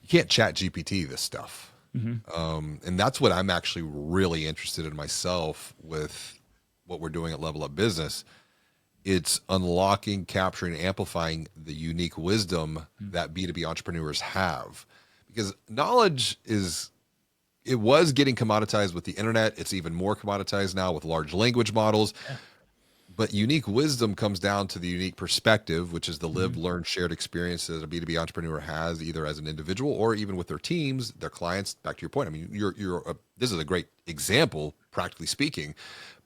you can't chat GPT this stuff. And that's what I'm actually really interested in myself with what we're doing at Level Up Business. It's unlocking, capturing, amplifying the unique wisdom that B2B entrepreneurs have. Because knowledge it was getting commoditized with the internet. It's even more commoditized now with large language models. Yeah. But unique wisdom comes down to the unique perspective, which is the live, learn, shared experience that a B2B entrepreneur has, either as an individual or even with their teams, their clients. Back to your point, I mean, this is a great example, practically speaking.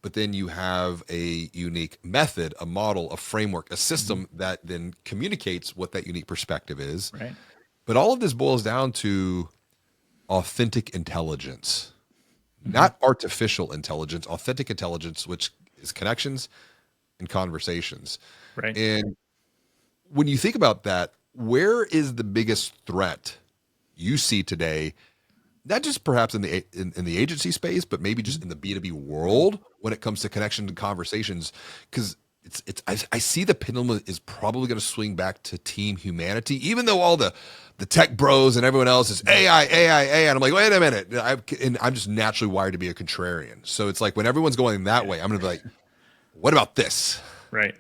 But then you have a unique method, a model, a framework, a system that then communicates what that unique perspective is. Right. But all of this boils down to authentic intelligence, not artificial intelligence, authentic intelligence, which is connections and conversations. Right. And when you think about that, where is the biggest threat you see today, not just perhaps in the agency space, but maybe just in the B2B world when it comes to connection and conversations? Because I see the pendulum is probably going to swing back to team humanity, even though all the tech bros and everyone else is AI. And I'm like, wait a minute. I'm just naturally wired to be a contrarian. So it's like when everyone's going that way, I'm going to be like, what about this? Right.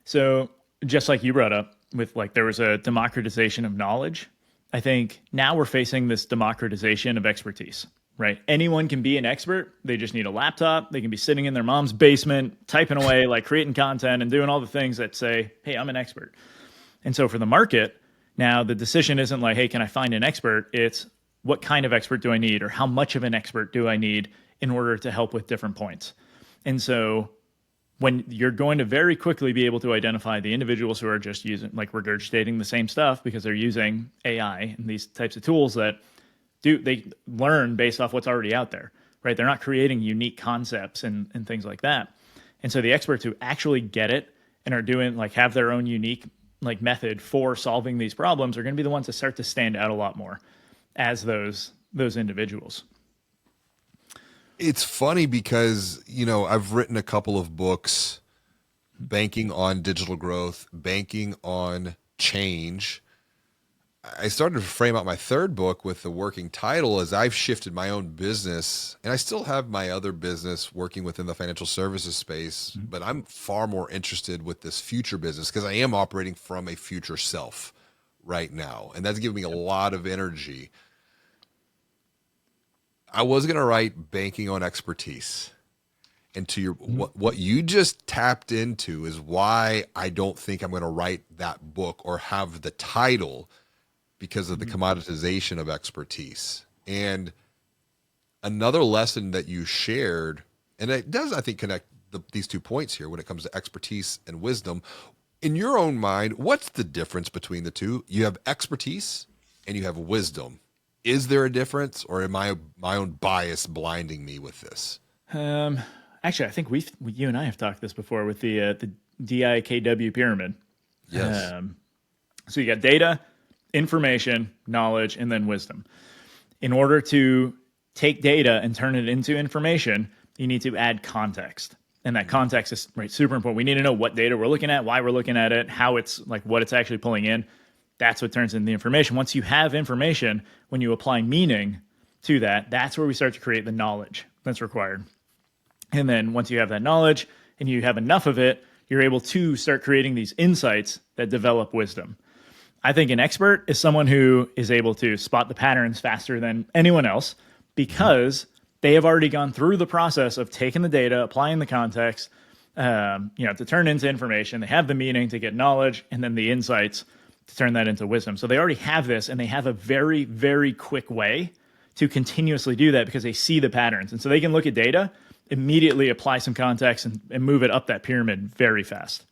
So just like you brought up with like, there was a democratization of knowledge. I think now we're facing this democratization of expertise, right? Anyone can be an expert. They just need a laptop. They can be sitting in their mom's basement, typing away, like creating content and doing all the things that say, hey, I'm an expert. And so for the market, now the decision isn't like, hey, can I find an expert? It's what kind of expert do I need, or how much of an expert do I need in order to help with different points? And so when you're going to very quickly be able to identify the individuals who are just using, like regurgitating the same stuff because they're using AI and these types of tools that they learn based off what's already out there, right? They're not creating unique concepts and things like that. And so the experts who actually get it and are doing, like, have their own unique like method for solving these problems are going to be the ones that start to stand out a lot more as those individuals. It's funny because, I've written a couple of books banking on digital growth, banking on change. I started to frame out my third book with the working title as I've shifted my own business, and I still have my other business working within the financial services space, but I'm far more interested with this future business because I am operating from a future self right now, and that's giving me a lot of energy. I was going to write banking on expertise. And to your what you just tapped into is why I don't think I'm going to write that book or have the title, because of the commoditization of expertise. And another lesson that you shared, and it does, I think, connect these 2 points here when it comes to expertise and wisdom. In your own mind, what's the difference between the two? You have expertise and you have wisdom. Is there a difference, or am I my own bias blinding me with this? Actually, I think you and I have talked this before with the DIKW pyramid. Yes. So you got data, information, knowledge, and then wisdom. In order to take data and turn it into information, you need to add context. And that context is super important. We need to know what data we're looking at, why we're looking at it, how it's like, what it's actually pulling in. That's what turns into the information. Once you have information, when you apply meaning to that, that's where we start to create the knowledge that's required. And then once you have that knowledge and you have enough of it, you're able to start creating these insights that develop wisdom. I think an expert is someone who is able to spot the patterns faster than anyone else because they have already gone through the process of taking the data, applying the context, to turn into information. They have the meaning to get knowledge, and then the insights to turn that into wisdom. So they already have this, and they have a very, very quick way to continuously do that because they see the patterns. And so they can look at data, immediately apply some context, and move it up that pyramid very fast.